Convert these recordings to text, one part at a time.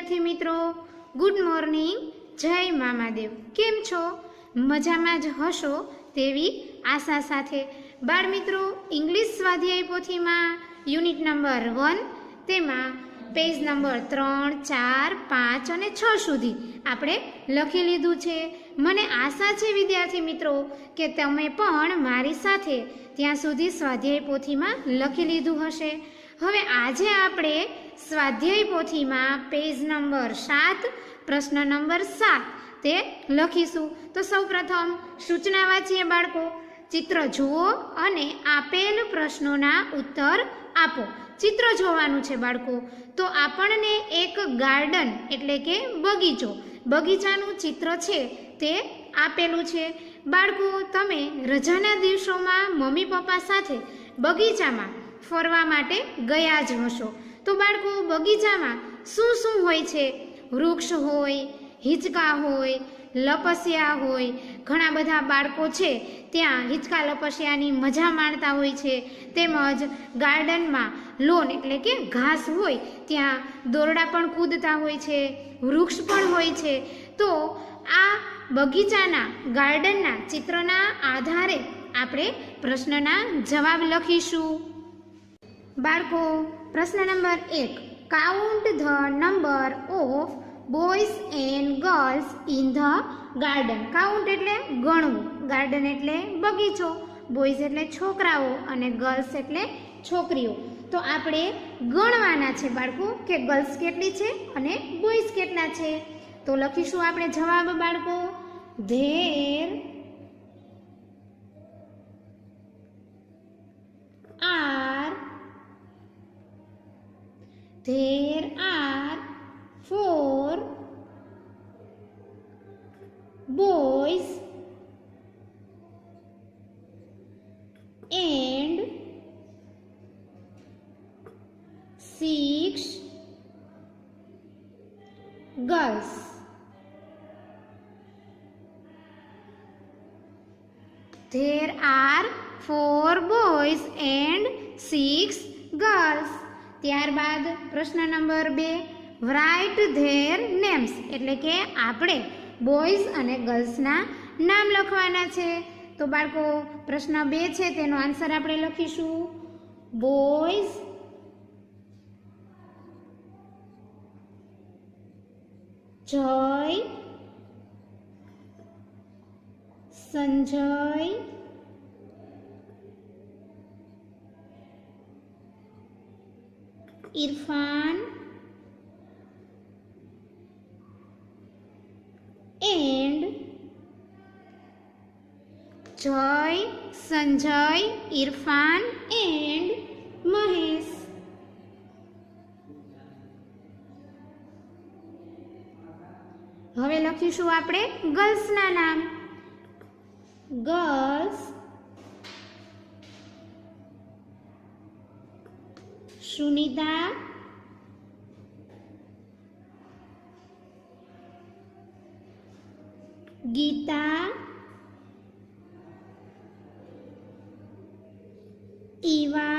विद्यार्थी मित्रों good morning. जय मामादेव। केम छो? मजामां ज हशो तेवी आशा साथे। बाळ मित्रों, इंग्लिश स्वाध्याय पोथीमां यूनिट नंबर 1 तेमां पेज नंबर 3, 4, 5 અને 6 सुधी આપણે લખી લીધું છે। મને આશા છે વિદ્યાર્થી મિત્રો કે તમે પણ મારી સાથે ત્યાં સુધી સ્વાધ્યાય પોથીમાં લખી લીધું હશે। હવે આજે આપણે સ્વાધ્યાય પોથીમાં પેજ નંબર 7 પ્રશ્ન નંબર 7 તે લખીશું। તો સૌપ્રથમ સૂચના વાંચીએ બાળકો। ચિત્ર જુઓ અને આપેલ પ્રશ્નોના ઉત્તર આપો। चित्र જોવાનું છે બાળકો। તો આપણને એક ગાર્ડન એટલે કે બગીચો, બગીચાનું ચિત્ર છે તે આપેલું છે। બાળકો, તમે રજાના દિવસોમાં મમ્મી પપ્પા સાથે બગીચામાં ફરવા માટે ગયા જ હશો। તો બાળકો, બગીચામાં શું શું હોય છે? વૃક્ષ હોય, હિંચકા હોય, લપસિયા હોય। ઘણા બધા બાળકો છે ત્યાં હિંચકા લપસિયાની મજા માણતા હોય છે। તેમજ ગાર્ડનમાં લોન એટલે કે ઘાસ હોય ત્યાં દોરડા પણ કૂદતા હોય છે, વૃક્ષ પણ હોય છે। તો આ બગીચાના ગાર્ડનના ચિત્રના આધારે આપણે પ્રશ્નના જવાબ લખીશું। બાળકો, પ્રશ્ન number 1, count the number of boys and girls in the garden. Count એટલે ગણવું, ગાર્ડન એટલે બગીચો, બોયઝ એટલે છોકરાઓ અને ગર્લ્સ એટલે છોકરીઓ। તો આપણે ગણવાના છે બાળકો કે ગર્લ્સ કેટલી છે અને બોયઝ કેટલા છે। તો લખીશું આપણે જવાબ બાળકો। There are 4 boys and 6 girls। There are 4 boys and 6 girls। ત્યારબાદ પ્રશ્ન નંબર 2, રાઇટ ધેર નેમ્સ એટલે કે આપણે બોયઝ અને ગર્લ્સના નામ લખવાના છે। તો બાળકો, પ્રશ્ન 2 છે તેનો આન્સર આપણે લખીશું। બોયઝ જય, સંજય, इरफान एंड जय, संजय, इरफान एंड महेश। હવે લખીશું આપણે ગર્લ્સના નામ। ગર્લ્સ सुनीता, गीता, ईवा,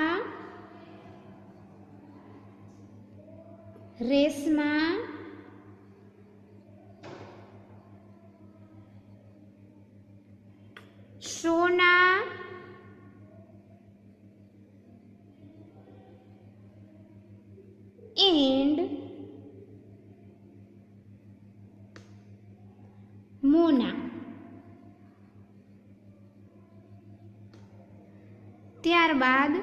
रेशमा, सोना, एंड मोना। ત્યારબાદ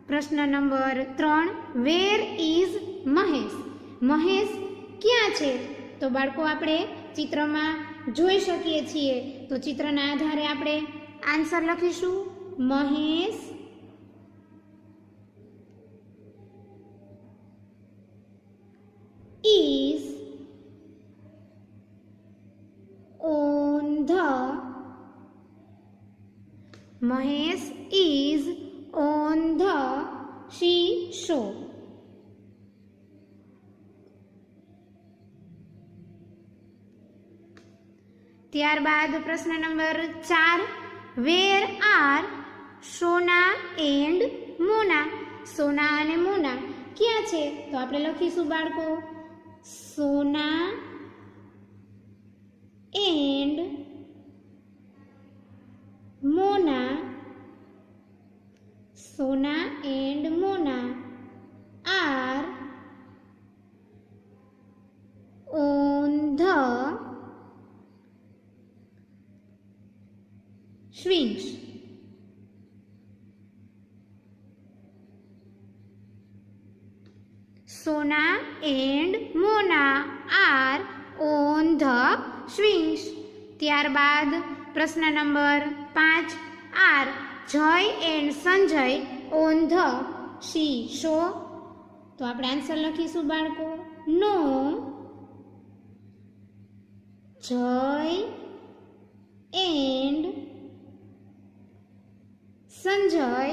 પ્રશ્ન number 3, where is Mahesh. Mahesh ક્યાં છે? તો બાળકો, આપણે ચિત્રમાં જોઈ શકીએ છીએ। તો ચિત્રના આધારે આપણે આન્સર લખીશું। Mahesh is on the Mahesh is on the seashore। ત્યારબાદ પ્રશ્ન number 4, where are Sona and Mona. Sona અને મોના ક્યાં છે? તો આપણે લખીશું બાળકો Sona and Mona. Sona and Mona are on the swings. Sona and Mona are on the swings. ત્યારબાદ પ્રશ્ન number 5 are Jay and Sanjay on the seashore. તો આપણે આન્સર લખીશું બાળકો. No, Jay and Sanjay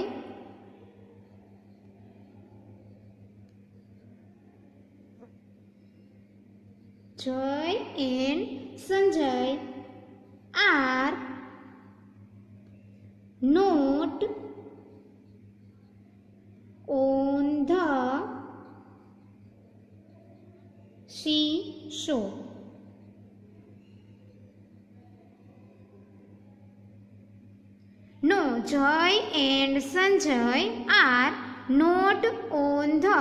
Jay and Sanjay are not on the seashore. No, Jay and Sanjay are not on the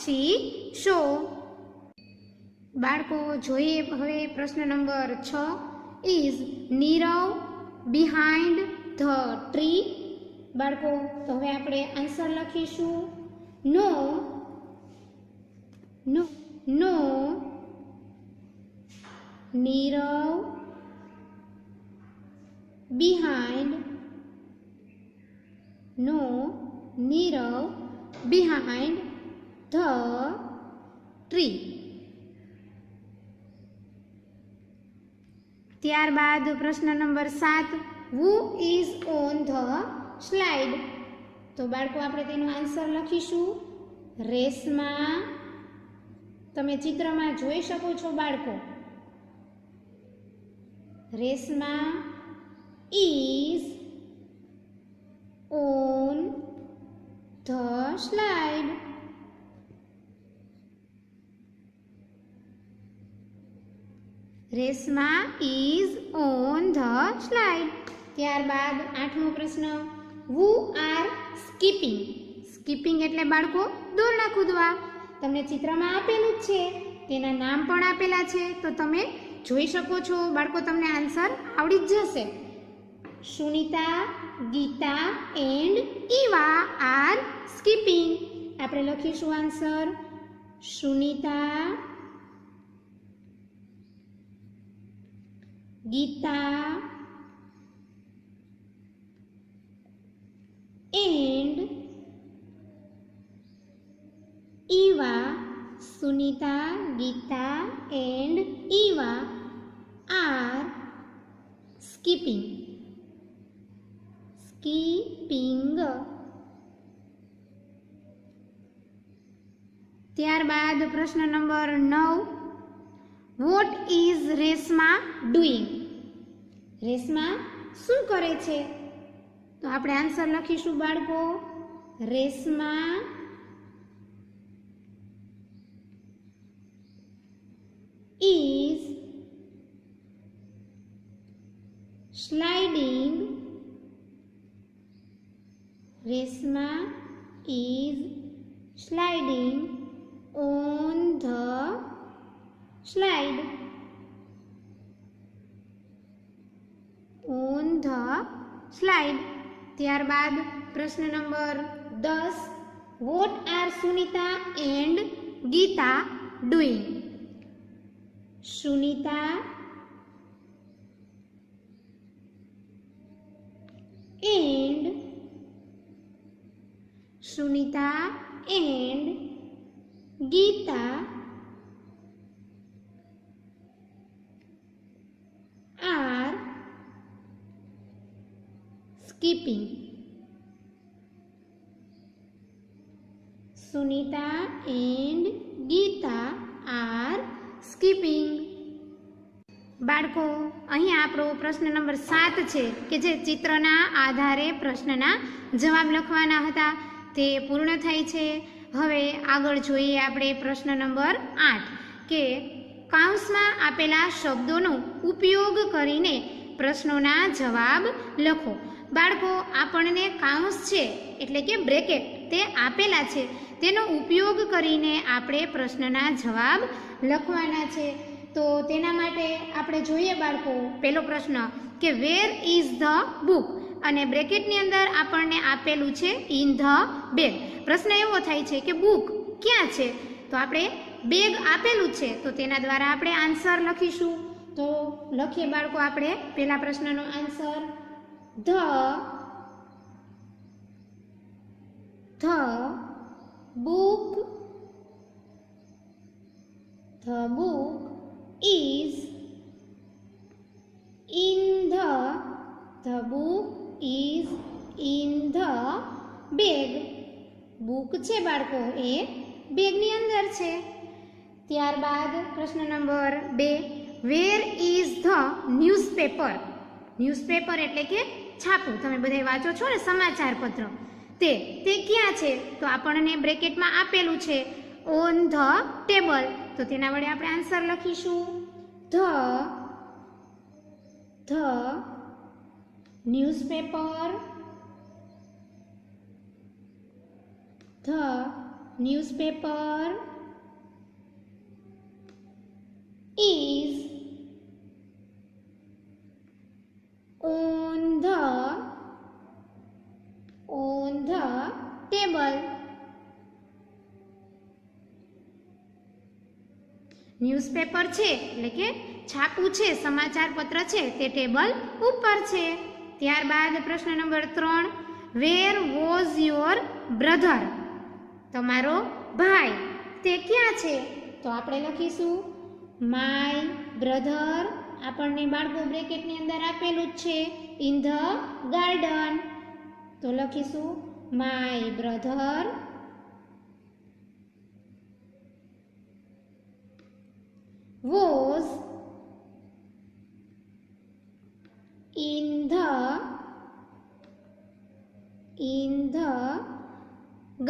seashore. બાળકો જોઈએ હવે પ્રશ્ન number 6. Is Nirav behind the tree? બાળકો તો હવે આપણે આન્સર લખીશું. No, no, no, Nirav behind, no, Nirav behind the tree. ત્યારબાદ પ્રશ્ન number 7. Who is on the slide? તો બાળકો આપણે તેનો આન્સર લખીશું. રેશમા. તમે ચિત્રમાં જોઈ શકો છો બાળકો. Reshma is on the slide. Reshma is on the slide. ત્યારબાદ 8મો પ્રશ્ન. Who are skipping? સ્કીપિંગ એટલે બાળકો દોરડા કૂદવા. તમને ચિત્રમાં આપેલું જ છે, તેના નામ પણ આપેલા છે, તો તમે જોઈ શકો છો બાળકો. તમને આન્સર આવડી જ જશે. Sunita, Gita and Eva are skipping. આપણે લખીશું answer. Sunita, Gita and Eva. Sunita, Geeta and Eva are skipping. ત્યારબાદ પ્રશ્ન number 9. What is Reshma doing? Reshma શું કરે છે? તો આપણે આન્સર લખીશું બાળકો. Reshma is sliding. Reshma is sliding on the slide. On the slide. ત્યારબાદ પ્રશ્ન number 10. What are Sunita and Geeta doing? Sunita and Geeta are skipping. Sunita and Geeta are skipping. બાળકો અહીં આપણો પ્રશ્ન નંબર 7 છે કે જે ચિત્રના આધારે પ્રશ્નના જવાબ લખવાના હતા તે પૂર્ણ થાય છે. હવે આગળ જોઈએ આપણે પ્રશ્ન નંબર 8 કે કાઉન્સમાં આપેલા શબ્દોનો ઉપયોગ કરીને પ્રશ્નોના જવાબ લખો. બાળકો, આપણને કાઉન્સ છે એટલે કે બ્રેકેટ તે આપેલા છે, તેનો ઉપયોગ કરીને આપણે પ્રશ્નના જવાબ લખવાના છે. તો તેના માટે આપણે જોઈએ બાળકો, પહેલો પ્રશ્ન કે વેર ઇઝ ધ બુક, અને બ્રેકેટની અંદર આપણને આપેલું છે ઇન ધ બેગ. પ્રશ્ન એવો થાય છે કે બુક ક્યાં છે? તો આપણે બેગ આપેલું છે, તો તેના દ્વારા આપણે આન્સર લખીશું. તો લખીએ બાળકો આપણે પહેલા પ્રશ્નનો answer. The book is in the book is in the bag. Book છે બાળકો એ બેગની અંદર છે. ત્યારબાદ પ્રશ્ન નંબર 2, વેર ઇઝ ધ ન્યૂઝપેપર. ન્યૂઝપેપર એટલે કે છાપું, તમે બધા વાંચો છો ને સમાચાર પત્ર, તે ક્યાં છે? તો આપણને બ્રેકેટમાં આપેલું છે ઓન ધ ટેબલ. તો તેના વડે આપણે આન્સર લખીશું. The newspaper is on the table. Newspaper છે એટલે કે છાપું છે, સમાચાર પત્ર છે, તે ટેબલ ઉપર છે. ત્યારબાદ પ્રશ્ન number 3, wear was your brother. તમારો ભાઈ તે ક્યાં છે? તો આપણે લખીશું માય બ્રધર. આપણને બાળકો બ્રેકેટની અંદર આપેલું જ છે ઇન ધ ગાર્ડન. તો લખીશું my brother was in the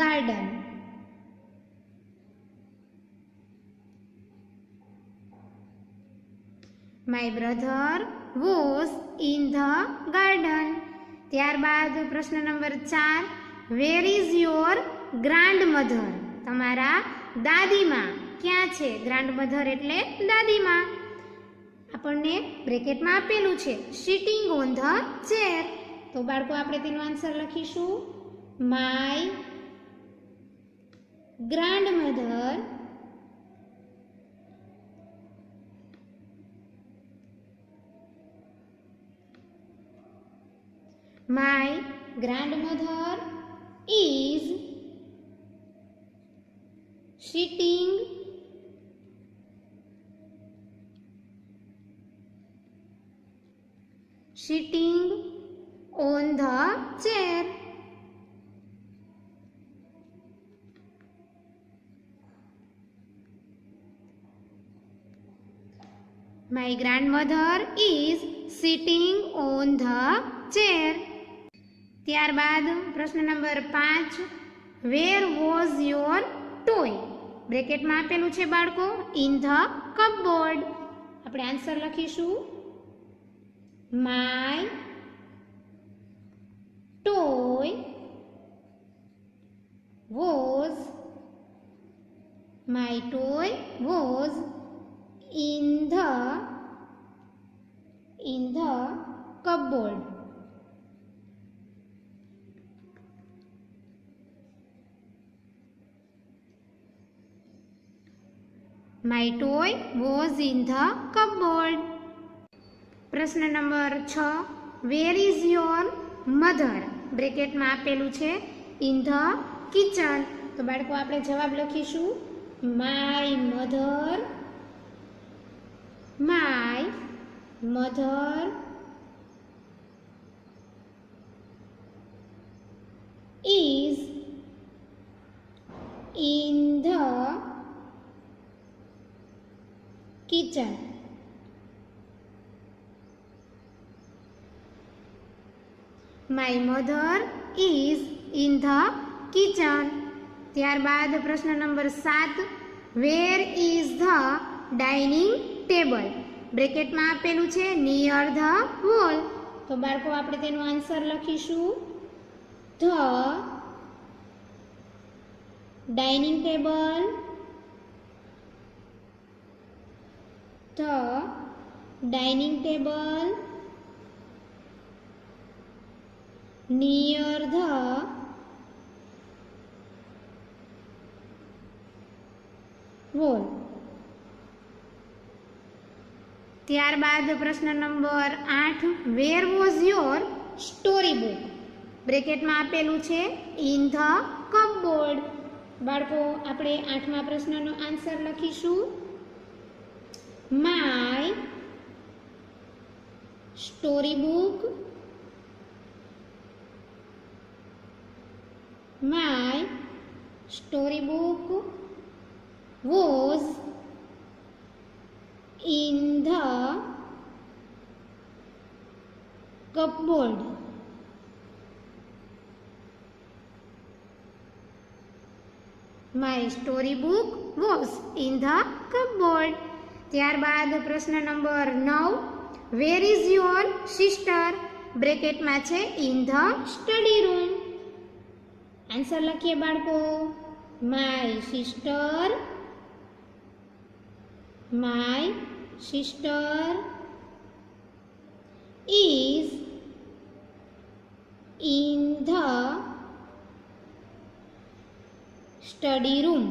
garden. My brother was in the garden. ત્યારબાદ પ્રશ્ન number 4, wear is your grandmother. તમારા દાદીમાં ક્યાં છે? ગ્રાન્ડમધર એટલે દાદીમાં. આપણને બ્રેકેટમાં આપેલું છે સિટિંગ ઓન ધ ચેર. તો બાળકો આપણે તેનો આન્સર લખીશું my grandmother is sitting on the chair. My grandmother is sitting on the chair. ત્યારબાદ પ્રશ્ન number 5, where was your toy. બ્રેકેટમાં આપેલું છે બાળકો ઇન ધ કપબોર્ડ. આપણે આન્સર લખીશું my toy was in the cupboard. My toy was in the cupboard. પ્રશ્ન number 6, where is your mother. બ્રેકેટમાં આપેલું છે ઇન ધ કિચન. તો બાળકો આપણે જવાબ લખીશું my mother is in the kitchen. My mother is in the kitchen. ત્યારબાદ પ્રશ્ન number 7, where is the dining table. બ્રેકેટમાં આપેલું છે નિયર ધ વોલ. તો બાળકો આપણે તેનો આન્સર લખીશું the dining table, the dining table near the wall. ત્યારબાદ પ્રશ્ન number 8, where was your story book. બ્રેકેટમાં આપેલું છે ઇન ધ કપબોર્ડ. બાળકો આપણે 8મા પ્રશ્નનો આન્સર લખીશું my story book, my story book was in the cupboard. My storybook was in the cupboard. ત્યારબાદ પ્રશ્ન number 9, where is your sister. બ્રેકેટમાં છે in the study room. Answer લખીએ બાળકો my sister, my sister is in the study room.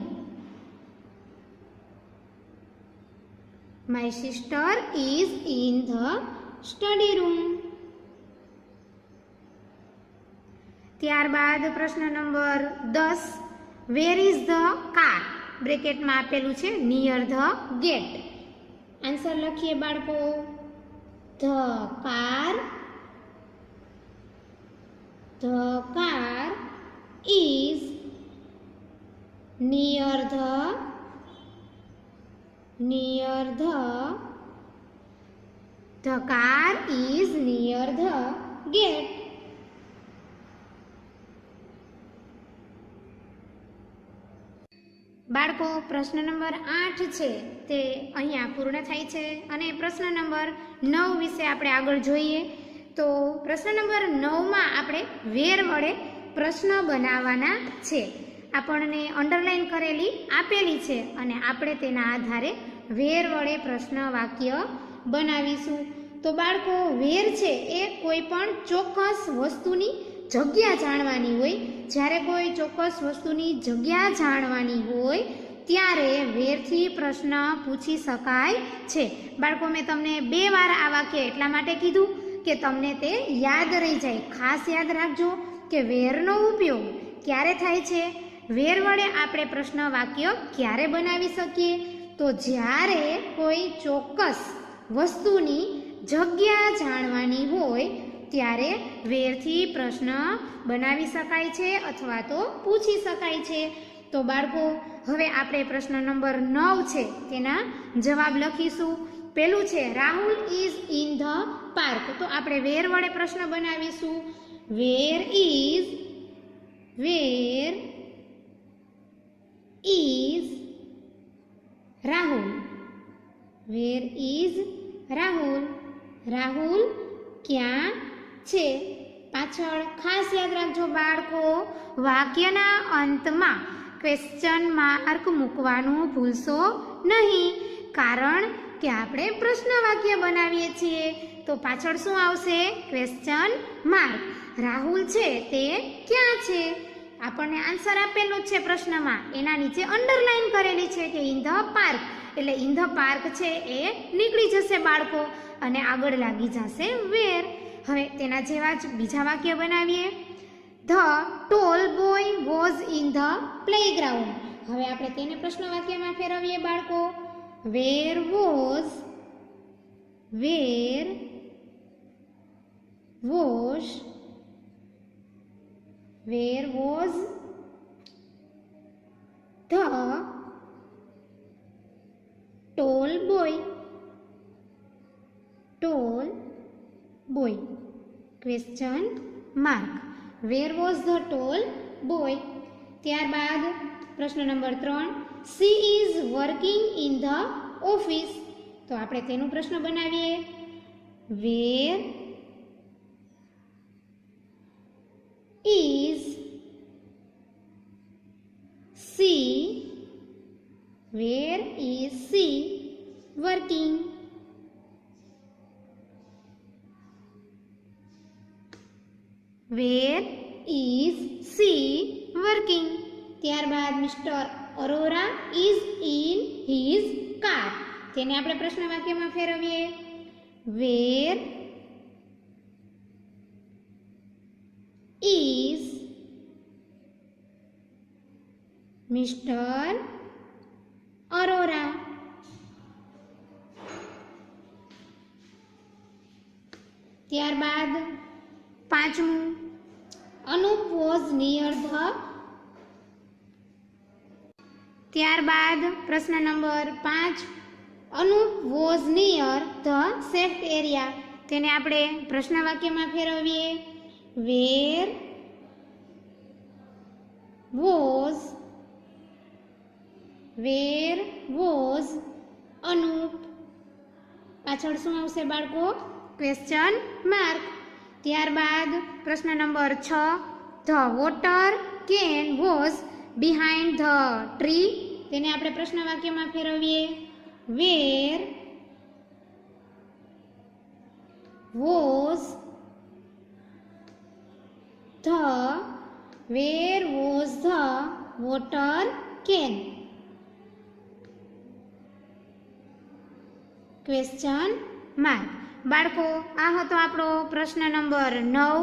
My sister is in the study room. ત્યારબાદ પ્રશ્ન number 10, where is the car. બ્રેકેટમાં આપેલું છે near the gate. Answer લખીએ બાળકો the car is near the car is near the gate. બાળકો પ્રશ્ન number 8 છે તે અહીંયા પૂર્ણ થાય છે અને પ્રશ્ન નંબર 9 વિશે આપણે આગળ જોઈએ. તો પ્રશ્ન નંબર 9માં આપણે વેર વડે પ્રશ્ન બનાવવાના છે. આપણને અંડરલાઈન કરેલી આપેલી છે અને આપણે તેના આધારે વેર વડે પ્રશ્ન વાક્ય બનાવીશું. તો બાળકો વેર છે એ કોઈ પણ ચોક્કસ વસ્તુની જગ્યા જાણવાની હોય. જ્યારે કોઈ ચોક્કસ વસ્તુની જગ્યા જાણવાની હોય ત્યારે વેરથી પ્રશ્ન પૂછી શકાય છે. બાળકો મેં તમને 2 વાર આ વાક્ય એટલા માટે કીધું કે તમને તે યાદ રહી જાય. ખાસ યાદ રાખજો કે વેરનો ઉપયોગ ક્યારે થાય છે. વેર વડે આપણે પ્રશ્ન વાક્ય ક્યારે બનાવી શકીએ? તો જ્યારે કોઈ ચોક્કસ વસ્તુની જગ્યા જાણવાની હોય ત્યારે વેરથી પ્રશ્ન બનાવી શકાય છે અથવા તો પૂછી શકાય છે. તો બાળકો હવે આપણે પ્રશ્ન નંબર 9 છે તેના જવાબ લખીશું. પેલું છે Rahul is in the park. તો આપણે વેર વડે પ્રશ્ન બનાવીશું. Where is Rahul. Where is Rahul. Rahul ક્યાં છે? પાછળ ખાસ યાદ રાખજો બાળકો, વાક્યના અંતમાં ક્વેશ્ચન માર્ક મૂકવાનું ભૂલશો નહીં. કારણ કે આપણે પ્રશ્ન વાક્ય બનાવીએ છીએ તો પાછળ શું આવશે? Question mark. રાહુલ છે તે ક્યાં છે? આપણને આન્સર આપેલો જ છે પ્રશ્નમાં, એના નીચે અંડરલાઈન કરેલી છે કે ઇન ધ પાર્ક. એટલે ઇન ધ પાર્ક છે એ નીકળી જશે બાળકો અને આગળ લાગી જશે વેર. હવે તેના જેવા જ બીજા વાક્ય બનાવીએ. The tall boy was in the playground. હવે આપણે તેને પ્રશ્ન વાક્યમાં ફેરવીએ બાળકો. Where was the tall boy question mark. Where was the tall boy? ત્યારબાદ પ્રશ્ન number 3, she is working in the office. તો આપણે તેનો પ્રશ્ન બનાવીએ. Where is she working? Where is she working? ત્યારબાદ mister Arora is in his car. તેને આપણે પ્રશ્ન વાક્યમાં ફેરવીએ. Where is mister Arora? ત્યારબાદ પાંચમું, અનુપ વોઝ નિયર ધ. ત્યારબાદ પ્રશ્ન number 5, Anup was near the safe area. તેને આપણે પ્રશ્ન વાક્યમાં ફેરવીએ. Where was Anup? પાછળ શું આવશે બાળકો? Question mark. ત્યારબાદ પ્રશ્ન number 6, the water can was behind the tree. તેને આપણે પ્રશ્ન વાક્યમાં ફેરવીએ. Where was the water can? Question mark. બાળકો, આ હતો આપણો પ્રશ્ન નંબર 9.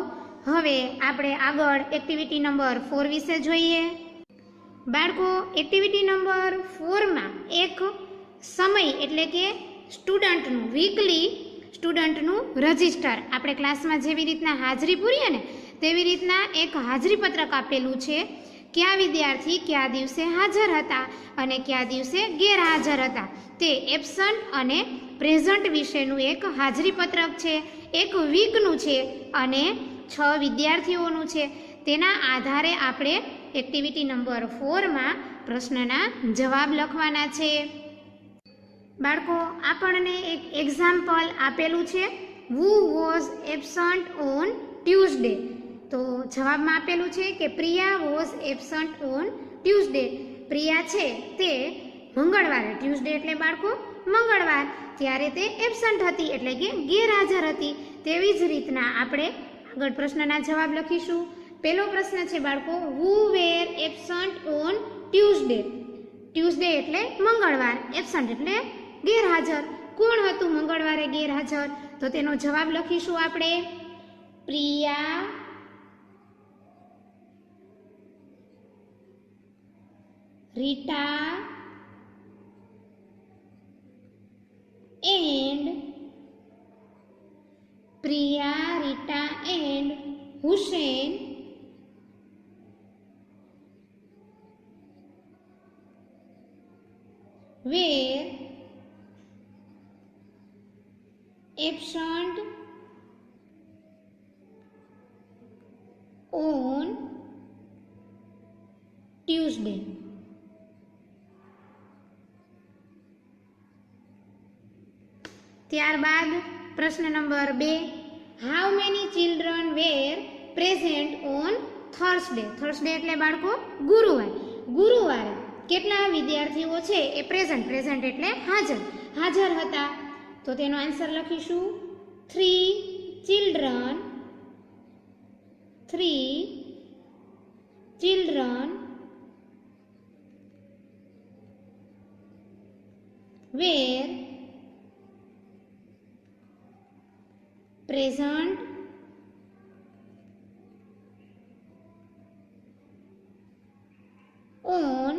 હવે આપણે આગળ એક્ટિવિટી નંબર 4 વિશે જોઈએ. બાળકો, એક્ટિવિટી નંબર 4માં એક સમય એટલે કે સ્ટુડન્ટનું વીકલી સ્ટુડન્ટનું રજિસ્ટર, આપણે ક્લાસમાં જેવી રીતના હાજરી પૂરીએ ને તેવી રીતના એક હાજરી પત્રક આપેલું છે. કયા વિદ્યાર્થી કયા દિવસે હાજર હતા અને કયા દિવસે ગેરહાજર હતા તે એબસન્ટ અને પ્રેઝન્ટ વિશેનું એક હાજરી પત્રક છે. એક વીકનું છે અને 6 વિદ્યાર્થીઓનું છે. તેના આધારે આપણે એક્ટિવિટી નંબર 4માં પ્રશ્નના જવાબ લખવાના છે. બાળકો, આપણને એક એક્ઝામ્પલ આપેલું છે. Who was absent on Tuesday. તો જવાબમાં આપેલું છે કે Priya was absent on Tuesday. Priya છે તે મંગળવારે, ટ્યુઝડે એટલે બાળકો મંગળવાર, ત્યારે તે એબસન્ટ હતી એટલે કે ગેરહાજર હતી. તેવી જ રીતના આપણે આગળ પ્રશ્નના જવાબ લખીશું. પહેલો પ્રશ્ન છે બાળકો, હુ વેર એબસન્ટ ઓન ટ્યુઝડે. ટ્યુઝડે એટલે મંગળવાર, એબસન્ટ એટલે ગેરહાજર. કોણ હતું મંગળવારે ગેરહાજર? તો તેનો જવાબ લખીશું આપણે. Priya, Rita and Husain were absent on Tuesday. ત્યારબાદ પ્રશ્ન નંબર 2, how many children were present on Thursday. Thursday એટલે બાળકો ગુરુવાર. ગુરુવારે કેટલા વિદ્યાર્થીઓ છે એ પ્રેઝન્ટ એટલે હાજર હતા. તો તેનો આન્સર લખીશું 3 children were present on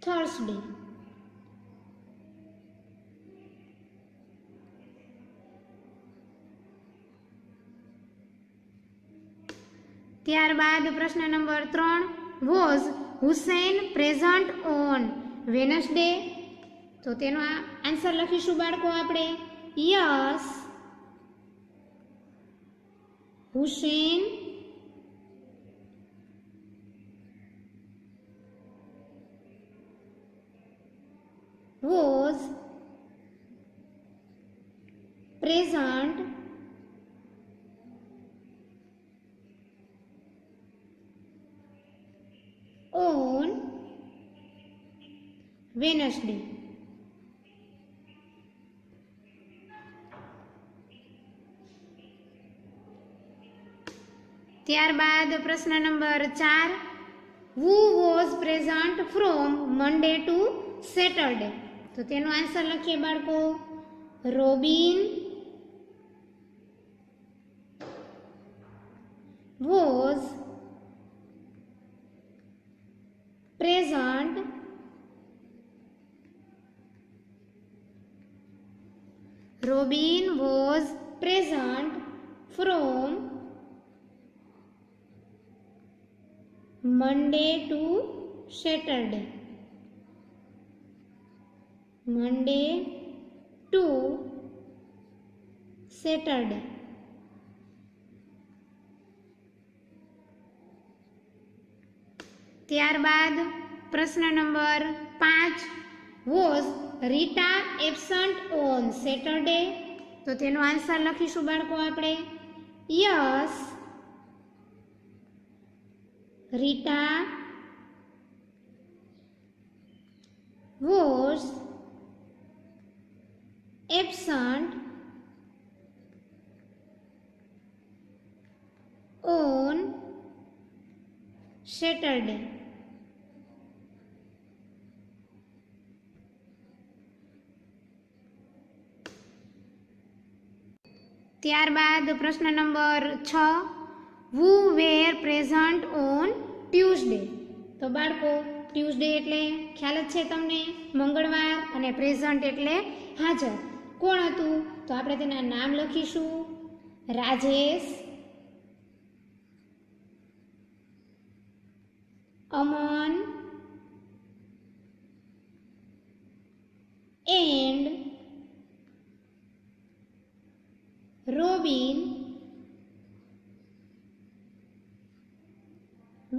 Thursday. ત્યારબાદ પ્રશ્ન number 3, was Husain present on Wednesday. તો તેનો આન્સર લખીશું બાળકો આપણે. Yes, Husain present on Wednesday. ત્યારબાદ પ્રશ્ન number 4, who was present from Monday to Saturday? તો તેનો આન્સર લખીએ બાળકો. Robin was present Robin was present from Monday to Saturday. Monday to Saturday. ત્યારબાદ પ્રશ્ન number 5, was Rita absent on Saturday? તો તેનો આન્સર લખીશું બાળકો આપણે. Yes, Rita was absent on Saturday. ત્યારબાદ પ્રશ્ન number 6, who were present on Tuesday? તો બાળકો ટ્યુઝડે એટલે ખ્યાલ જ છે તમને, મંગળવાર, અને પ્રેઝન્ટ એટલે હાજર. કોણ હતું? તો આપણે તેના નામ લખીશું. રાજેશ, અમન and Robin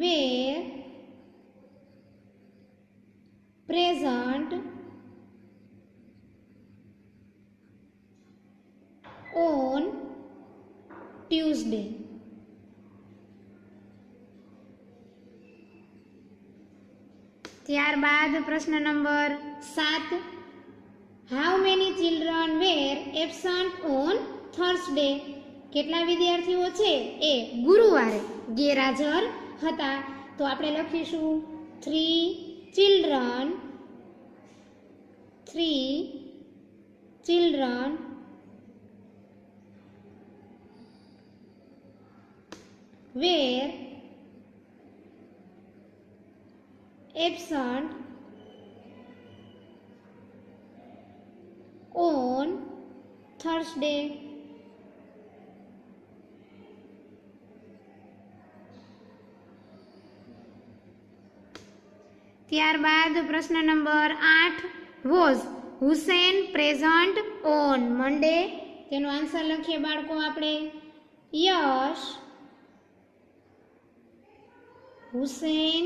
were present on Tuesday. ત્યારબાદ પ્રશ્ન number 7, how many children were absent on Thursday? કેટલા વિદ્યાર્થીઓ છે એ ગુરુવારે ગેરહાજર હતા? તો આપણે લખીશું 3 children were absent on Thursday. ત્યારબાદ પ્રશ્ન number 8, was Hussein present on Monday? તેનો આન્સર લખીએ બાળકો આપણે. Yes, Hussein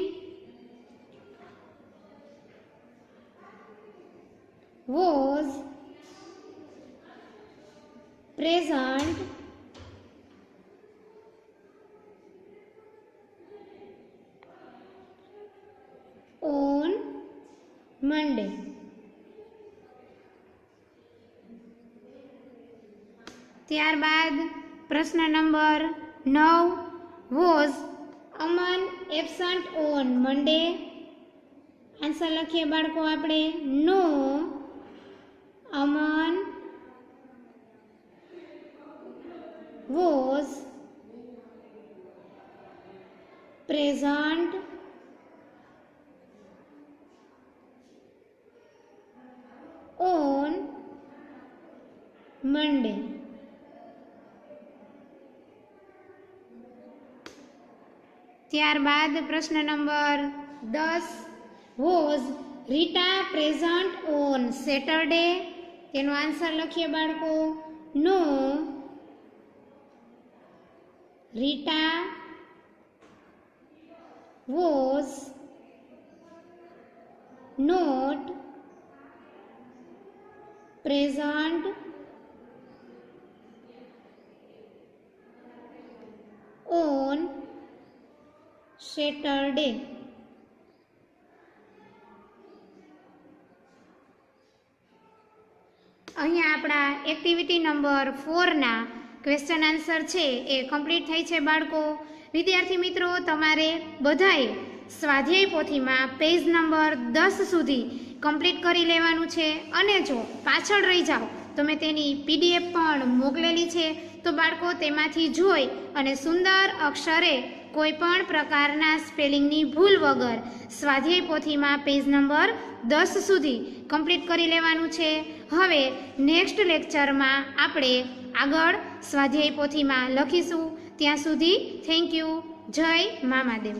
was present on Monday. ત્યારબાદ પ્રશ્ન number 9, was Aman absent on Monday? Answer લખીએ બાળકો આપણે. નો, Aman was present on Monday. ત્યારબાદ પ્રશ્ન number 10, was Rita present on Saturday? તેનો આન્સર લખીએ બાળકો. નો, Rita was not present Saturday. અહીંયા આપણા એક્ટિવિટી નંબર 4ના ક્વેશ્ચન આન્સર છે એ કમ્પ્લીટ થઈ છે બાળકો. વિદ્યાર્થી મિત્રો, તમારે બધાએ સ્વાધ્યાય પોથીમાં પેજ નંબર 10 સુધી કમ્પ્લીટ કરી લેવાનું છે. અને જો પાછળ રહી જાઓ તો મેં તેની PDF પણ મોકલેલી છે, તો બાળકો તેમાંથી જોઈ અને સુંદર અક્ષરે કોઈ પણ પ્રકારના સ્પેલિંગની ભૂલ વગર સ્વાધ્યાય પોથીમાં પેજ નંબર 10 સુધી કમ્પ્લીટ કરી લેવાનું છે. હવે નેક્સ્ટ લેક્ચરમાં આપણે આગળ સ્વાધ્યાય પોથીમાં લખીશું. ત્યાં સુધી થેન્ક યુ. જય મામાદેવ.